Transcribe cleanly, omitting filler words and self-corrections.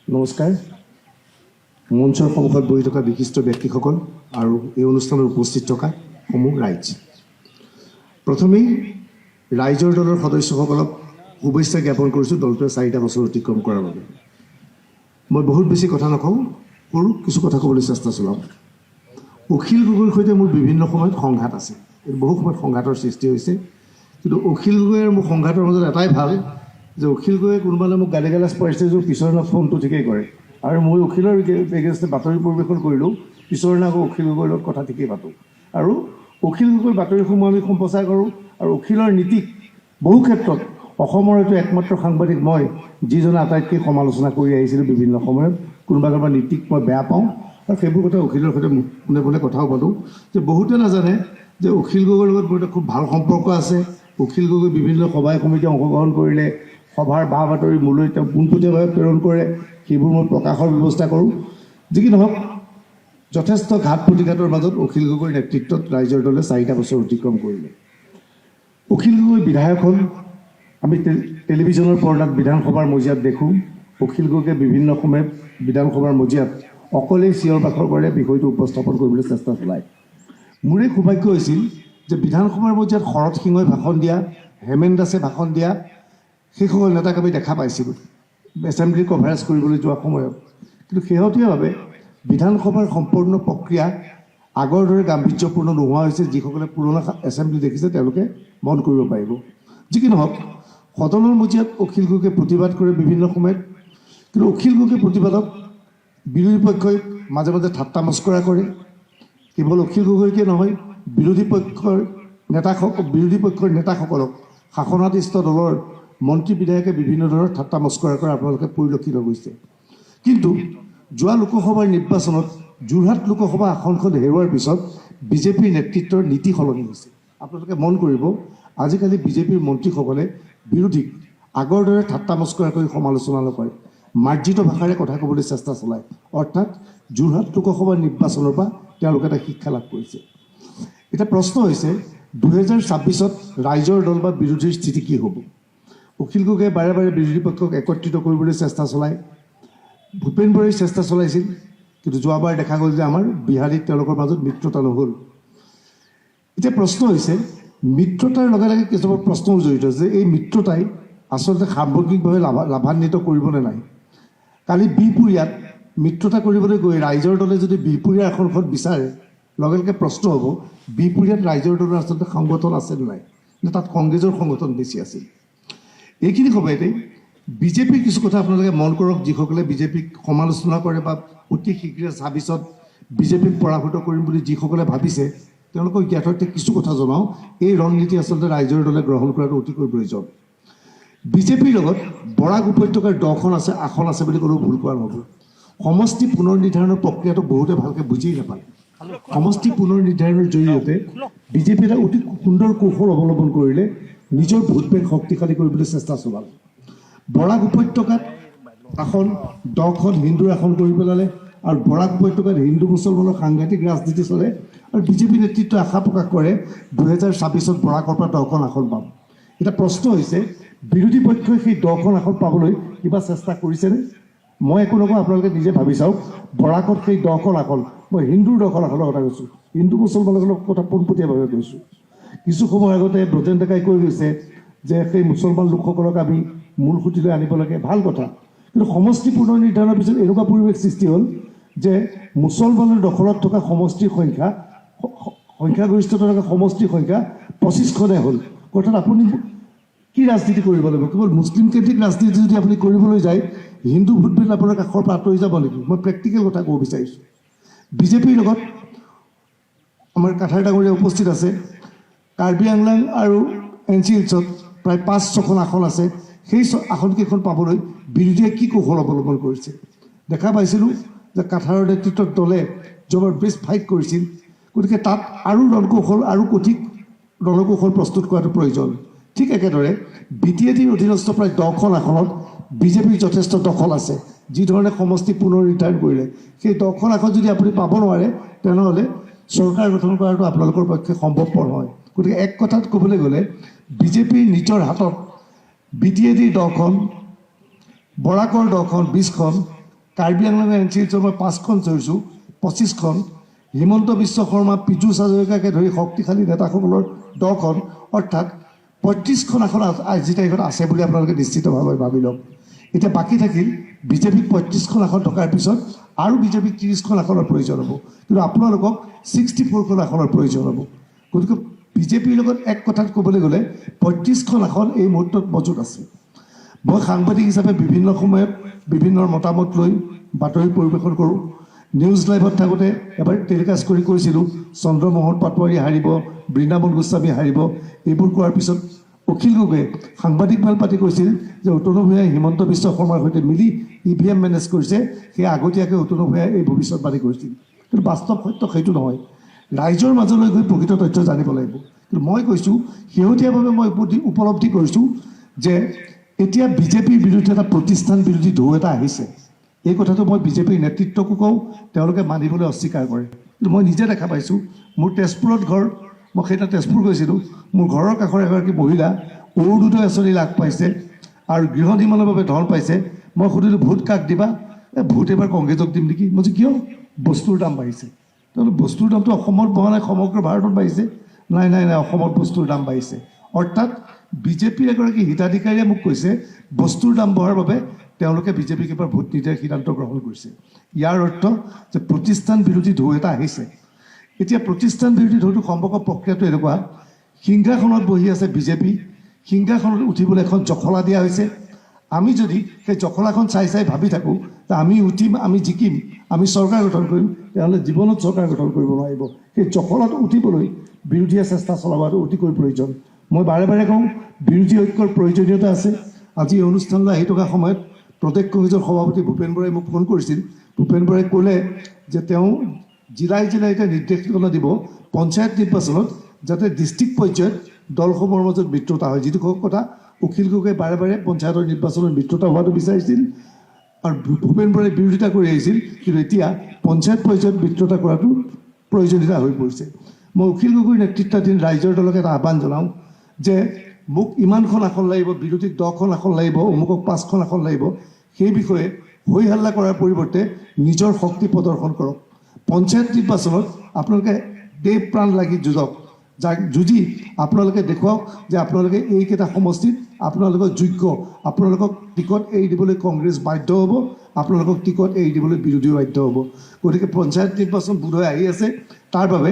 নমস্কাৰ। মঞ্চৰ সন্মুখত বহি থকা বিশিষ্ট ব্যক্তিসকল আৰু এই অনুষ্ঠানত উপস্থিত থকা সমূহ ৰাইজ, প্ৰথমেই ৰাইজৰ দলৰ সদস্যসকলক শুভেচ্ছা জ্ঞাপন কৰিছোঁ দলটোৱে 4টা বছৰ অতিক্ৰম কৰাৰ বাবে। মই বহুত বেছি কথা নকওঁ, সৰু কিছু কথা ক'বলৈ চেষ্টা চলাম। অখিল গগৈৰ সৈতে মোৰ বিভিন্ন সময়ত সংঘাত আছে, বহু সময়ত সংঘাতৰ সৃষ্টি হৈছে, কিন্তু অখিল গগৈ আৰু মোৰ সংঘাতৰ মাজত এটাই ভাল যে অখিল গগৈয়ে কোনোবালে মোক গালি গালাজ পাৰিছে যদিও পিছৰ দিনা ফোনটো ঠিকেই কৰে, আৰু মই অখিলৰ এগেইনষ্টে বাতৰি পৰিৱেশন কৰিলোঁ, পিছৰ দিনা আকৌ অখিল গগৈৰ লগত কথা ঠিকেই পাতোঁ, আৰু অখিল গগৈৰ বাতৰিসমূহ আমি সম্প্ৰচাৰ কৰোঁ। আৰু অখিলৰ নীতিক বহু ক্ষেত্ৰত অসমৰ হয়তো একমাত্ৰ সাংবাদিক মই যিজনে আটাইতকৈ সমালোচনা কৰি আহিছিলোঁ বিভিন্ন সময়ত। কোনোবা কোনোবা নীতিক মই বেয়া পাওঁ, আৰু সেইবোৰ কথা অখিলৰ সৈতে পোনে পোনে কথাও পাতোঁ। যে বহুতে নাজানে যে অখিল গগৈৰ লগত মোৰ এটা খুব ভাল সম্পৰ্ক আছে। অখিল গগৈ বিভিন্ন সভাই সমিতিয়ে অংশগ্ৰহণ কৰিলে সভাৰ বা বাতৰি মোলৈ তেওঁ পোনপটীয়াভাৱে প্ৰেৰণ কৰে, সেইবোৰ মই প্ৰকাশৰ ব্যৱস্থা কৰোঁ। যি কি নহওক, যথেষ্ট ঘাত প্ৰতিঘাতৰ মাজত অখিল গগৈৰ নেতৃত্বত ৰাইজৰ দলে 4টা বছৰ অতিক্ৰম কৰিলে। অখিল গগৈ বিধায়ক হ'ল। আমি টেলিভিশ্যনৰ পৰ্দাত বিধানসভাৰ মজিয়াত দেখোঁ অখিল গগৈয়ে বিভিন্ন সময়ত বিধানসভাৰ মজিয়াত অকলেই চিঞৰ বাখৰ কৰে, বিষয়টো উপস্থাপন কৰিবলৈ চেষ্টা চলায়। মোৰেই সৌভাগ্য হৈছিল যে বিধানসভাৰ মজিয়াত শৰৎ সিঙই ভাষণ দিয়া, হেমেন দাসে ভাষণ দিয়া, সেইসকল নেতাক আমি দেখা পাইছিলোঁ এছেম্বলি কভাৰেজ কৰিবলৈ যোৱা সময়ত। কিন্তু শেহতীয়াভাৱে বিধানসভাৰ সম্পূৰ্ণ প্ৰক্ৰিয়া আগৰ দৰে গাম্ভীৰ্যপূৰ্ণ নোহোৱা হৈছে। যিসকলে পুৰণা এছেম্বলি দেখিছে তেওঁলোকে মন কৰিব পাৰিব। যি কি নহওক, সদনৰ মজিয়াত অখিল গগৈয়ে প্ৰতিবাদ কৰে বিভিন্ন সময়ত, কিন্তু অখিল গগৈৰ প্ৰতিবাদক বিৰোধী পক্ষই মাজে মাজে ঠাট্টা মস্কৰা কৰে। কেৱল অখিল গগৈকে নহয়, বিৰোধী পক্ষৰ নেতাসকলক শাসনাধিষ্ঠ দলৰ মন্ত্ৰী বিধায়কে বিভিন্ন ধৰণৰ ঠাট্টা মস্কৰা কৰা আপোনালোকে পৰিলক্ষিত হৈছে। কিন্তু যোৱা লোকসভাৰ নিৰ্বাচনত যোৰহাট লোকসভা আসনখন হেৰুৱাৰ পিছত বিজেপিৰ নেতৃত্বৰ নীতি সলনি হৈছে। আপোনালোকে মন কৰিব, আজিকালি বিজেপিৰ মন্ত্ৰীসকলে বিৰোধীক আগৰ দৰে ঠাট্টা মস্কৰা কৰি সমালোচনা নকৰে, মাৰ্জিত ভাষাৰে কথা ক'বলৈ চেষ্টা চলায়। অৰ্থাৎ যোৰহাট লোকসভা নিৰ্বাচনৰ পৰা তেওঁলোকে এটা শিক্ষা লাভ কৰিছে। এতিয়া প্ৰশ্ন হৈছে 2026-ত ৰাইজৰ দল বা বিৰোধীৰ স্থিতি কি হ'ব? অখিল গগৈয়ে বাৰে বাৰে বিৰোধী পক্ষক একত্ৰিত কৰিবলৈ চেষ্টা চলায়। ভূপেন বৰাই চেষ্টা চলাইছিল, কিন্তু যোৱাবাৰ দেখা গ'ল যে আমাৰ বিহাৰীত তেওঁলোকৰ মাজত মিত্ৰতা নহ'ল। এতিয়া প্ৰশ্ন হৈছে, মিত্ৰতাৰ লগে লগে কিছুমান প্ৰশ্নও জড়িত যে এই মিত্ৰতাই আচলতে সামগ্ৰিকভাৱে লাভান্বিত কৰিবনে নাই। কালি বিহপুৰীয়াত মিত্ৰতা কৰিবলৈ গৈ ৰাইজৰ দলে যদি বিহপুৰীয়া আসনখন বিচাৰে, লগে লগে প্ৰশ্ন হ'ব বিহপুৰীয়াত ৰাইজৰ দলৰ আচলতে সংগঠন আছেনে নাই, নে তাত কংগ্ৰেছৰ সংগঠন বেছি আছিল। এইখিনি সময়তে বিজেপিৰ কিছু কথা আপোনালোকে মন কৰক। যিসকলে বিজেপিক সমালোচনা কৰে বা অতি শীঘ্ৰে 26-ত বিজেপিক পৰাভূত কৰিম বুলি যিসকলে ভাবিছে, তেওঁলোকক জ্ঞাতাৰ্থে কিছু কথা জনাওঁ। এই ৰণনীতি আচলতে ৰাইজৰ দলে গ্ৰহণ কৰাটো অতিকৈ প্ৰয়োজন। বিজেপিৰ লগত বৰাক উপত্যকাৰ 10খন আসন আছে বুলি ক'লেও ভুল কোৱা নহ'ব। সমষ্টি পুনৰ নিৰ্ধাৰণৰ প্ৰক্ৰিয়াটো বহুতে ভালকৈ বুজি নাপায়। সমষ্টি পুনৰ নিৰ্ধাৰণৰ জৰিয়তে বিজেপি এটা অতি সুন্দৰ কৌশল অৱলম্বন কৰিলে, নিজৰ ভোট বেংক শক্তিশালী কৰিবলৈ চেষ্টা চলালে। বৰাক উপত্যকাত আসন 10খন হিন্দুৰ আসন কৰি পেলালে, আৰু বৰাক উপত্যকাত হিন্দু মুছলমানৰ সাংঘাতিক ৰাজনীতি চলে। আৰু বিজেপি নেতৃত্বই আশা প্ৰকাশ কৰে 2026-ত বৰাকৰ পৰা 10খন আসন পাম। এতিয়া প্ৰশ্ন হৈছে, বিৰোধী পক্ষই সেই 10খন আসন পাবলৈ কিবা চেষ্টা কৰিছেনে? মই একো নকওঁ, আপোনালোকে নিজে ভাবি চাওক। বৰাকত সেই 10খন আসন, মই হিন্দুৰ 10খন আসনৰ কথা কৈছোঁ, হিন্দু মুছলমানৰ কথা পোনপটীয়াভাৱে কৈছোঁ। কিছু সময় আগতে ব্ৰজেন ডেকাই কৈ গৈছে যে সেই মুছলমান লোকসকলক আমি মূল সুঁতিলৈ আনিব লাগে, ভাল কথা। কিন্তু সমষ্টি পুনৰ নিৰ্ধাৰণৰ পিছত এনেকুৱা পৰিৱেশ সৃষ্টি হ'ল যে মুছলমানৰ দখলত থকা সমষ্টিৰ সংখ্যাগৰিষ্ঠতা থকা সমষ্টিৰ সংখ্যা 25খনে হ'ল। অৰ্থাৎ আপুনি কি ৰাজনীতি কৰিব লাগিব? কেৱল মুছলিম কেন্দ্ৰিক ৰাজনীতি যদি আপুনি কৰিবলৈ যায়, হিন্দু ভোট বেংক আপোনাৰ কাষৰ পৰা আঁতৰি যাব নেকি? মই প্ৰেক্টিকেল কথা ক'ব বিচাৰিছোঁ। বিজেপিৰ লগত আমাৰ কাঠাৰ ডাঙৰীয়া উপস্থিত আছে। কাৰ্বি আংলাং আৰু NC হিলছত প্ৰায় 5-6খন আসন আছে। সেই আসনকেইখন পাবলৈ বিৰোধীয়ে কি কৌশল অৱলম্বন কৰিছে দেখা পাইছিলোঁ যে কাঠাৰৰ নেতৃত্বত দলে জবৰদস্ত ফাইট কৰিছিল। গতিকে তাত আৰু ৰণকৌশল আৰু কঠিক ৰণকৌশল প্ৰস্তুত কৰাটো প্ৰয়োজন। ঠিক একেদৰে BTADৰ অধীনস্থ প্ৰায় 10খন আসনত বিজেপিৰ যথেষ্ট দখল আছে। যিধৰণে সমষ্টি পুনৰ নিৰ্ধাৰণ কৰিলে, সেই 10খন আসন যদি আপুনি পাব নোৱাৰে, তেনেহ'লে চৰকাৰ গঠন কৰাটো আপোনালোকৰ পক্ষে সম্ভৱপৰ নহয়। গতিকে এক কথাত ক'বলৈ গ'লে বিজেপিৰ নিজৰ হাতত BTADৰ 10খন, বৰাকৰ 10খন, 20খন, কাৰ্বি আংলং এনচিএইচৰ মই 5খন চৈছোঁ, 25খন, হিমন্ত বিশ্ব শৰ্মা, পীযুষ হাজৰিকাকে ধৰি শক্তিশালী নেতাসকলৰ 10খন, অৰ্থাৎ 35খন আসন আজিৰ তাৰিখত আছে বুলি আপোনালোকে নিশ্চিতভাৱে ভাবি লওক। এতিয়া বাকী থাকিল বিজেপিক 35খন আসন থকাৰ পিছত আৰু বিজেপিক 30খন আসনৰ প্ৰয়োজন হ'ব, কিন্তু আপোনালোকক 64খন আসনৰ প্ৰয়োজন হ'ব। গতিকে বিজেপিৰ লগত এক কথাত ক'বলৈ গ'লে 35খন আসন এই মুহূৰ্তত মজুত আছে। মই সাংবাদিক হিচাপে বিভিন্ন সময়ত বিভিন্ন মতামত লৈ বাতৰি পৰিৱেশন কৰোঁ। নিউজ লাইভত থাকোঁতে এবাৰ টেলিকাষ্ট কৰি কৈছিলোঁ চন্দ্ৰমোহন পাটোৱাৰী হাৰিব, বৃন্দাবন গোস্বামী হাৰিব। এইবোৰ কোৱাৰ পিছত অখিল গগৈয়ে সাংবাদিক মেল পাতি কৈছিল যে অতনু ভূঞাই হিমন্ত বিশ্ব শৰ্মাৰ সৈতে মিলি EVM মেনেজ কৰিছে, সেয়া আগতীয়াকৈ অতনু ভূঞাই এই ভৱিষ্যতবাণী কৰিছিল। কিন্তু বাস্তৱ সত্য সেইটো নহয়। ৰাইজৰ মাজলৈ গৈ প্ৰকৃত তথ্য জানিব লাগিব। কিন্তু মই কৈছোঁ শেহতীয়াভাৱে মই উপলব্ধি কৰিছোঁ যে এতিয়া বিজেপিৰ বিৰুদ্ধে এটা প্ৰতিষ্ঠান বিৰোধী ঢৌ এটা আহিছে। এই কথাটো মই বিজেপিৰ নেতৃত্বকো কওঁ, তেওঁলোকে মানিবলৈ অস্বীকাৰ কৰে। কিন্তু মই নিজে দেখা পাইছোঁ, মোৰ তেজপুৰত ঘৰ, মই সেইদিনা তেজপুৰ গৈছিলোঁ, মোৰ ঘৰৰ কাষৰ এগৰাকী মহিলা অৰুণোদয় আঁচনি লাভ পাইছে আৰু গৃহ নিৰ্মাণৰ বাবে ধন পাইছে। মই সুধিলোঁ ভোট কাক দিবা? ভোট এবাৰ কংগ্ৰেছক দিম নেকি। মই কিয়? বস্তুৰ দাম বাঢ়িছে। তেওঁলোকে বস্তুৰ দামটো অসমত বঢ়া নাই, সমগ্ৰ ভাৰতত বাঢ়িছে। নাই নাই নাই, অসমত বস্তুৰ দাম বাঢ়িছে। অৰ্থাৎ বিজেপিৰ এগৰাকী হিতাধিকাৰীয়ে মোক কৈছে বস্তুৰ দাম বঢ়াৰ বাবে তেওঁলোকে বিজেপিক এবাৰ ভোট নিদিয়াৰ সিদ্ধান্ত গ্ৰহণ কৰিছে। ইয়াৰ অৰ্থ যে প্ৰতিষ্ঠান বিৰোধী ঢৌ এটা আহিছে। এতিয়া প্ৰতিষ্ঠান বিৰোধী ঢৌটো সম্পৰ্ক প্ৰক্ৰিয়াটো এনেকুৱা, সিংহাসনত বহি আছে বিজেপি, সিংহাসনত উঠিবলৈ এখন জখলা দিয়া হৈছে। আমি যদি সেই জখলাখন চাই চাই ভাবি থাকোঁ যে আমি উঠিম, আমি জিকিম, আমি চৰকাৰ গঠন কৰিম, তেতিয়াহ'লে জীৱনত চৰকাৰ গঠন কৰিব নোৱাৰিব। সেই জখলাত উঠিবলৈ বিৰোধীয়ে চেষ্টা চলাবাটো অতিকৈ প্ৰয়োজন। মই বাৰে বাৰে কওঁ বিৰোধী ঐক্যৰ প্ৰয়োজনীয়তা আছে। আজি এই অনুষ্ঠানলৈ আহি থকা সময়ত প্ৰদেশ কংগ্ৰেছৰ সভাপতি ভূপেন বৰাই মোক ফোন কৰিছিল। ভূপেন বৰাই ক'লে যে তেওঁ জিলাই জিলাই এতিয়া নিৰ্দেশনা দিব পঞ্চায়ত নিৰ্বাচনত যাতে ডিষ্ট্ৰিক্ট পৰ্যায়ত দলসমূহৰ মাজত মিত্ৰতা হয়, যিটো কথা অখিল গগৈয়ে বাৰে বাৰে পঞ্চায়তৰ নিৰ্বাচনত মিত্ৰতা হোৱাটো বিচাৰিছিল আৰু ভূপেন বৰাই বিৰোধিতা কৰি আহিছিল। কিন্তু এতিয়া পঞ্চায়ত পৰ্যায়ত মিত্ৰতা কৰাটো প্ৰয়োজনীয়তা হৈ পৰিছে। মই অখিল গগৈৰ নেতৃত্বাধীন ৰাইজৰ দলক এটা আহ্বান জনাওঁ যে মোক ইমানখন আসন লাগিব, বিৰোধীক 10খন আসন লাগিব, অমুকক 5খন আসন লাগিব, সেই বিষয়ে হৈ হাল্লা কৰাৰ পৰিৱৰ্তে নিজৰ শক্তি প্ৰদৰ্শন কৰক। পঞ্চায়ত নিৰ্বাচনত আপোনালোকে দেহ প্ৰাণ লাগি যুঁজক, যাক যুঁজি আপোনালোকে দেখুৱাওক যে আপোনালোকে এইকেইটা সমষ্টিত আপোনালোকৰ যোগ্য। আপোনালোকক টিকট এৰি দিবলৈ কংগ্ৰেছ বাধ্য হ'ব, আপোনালোকক টিকট এৰি দিবলৈ বিৰোধীও বাধ্য হ'ব। গতিকে পঞ্চায়ত নিৰ্বাচন বোধহয় আহি আছে, তাৰ বাবে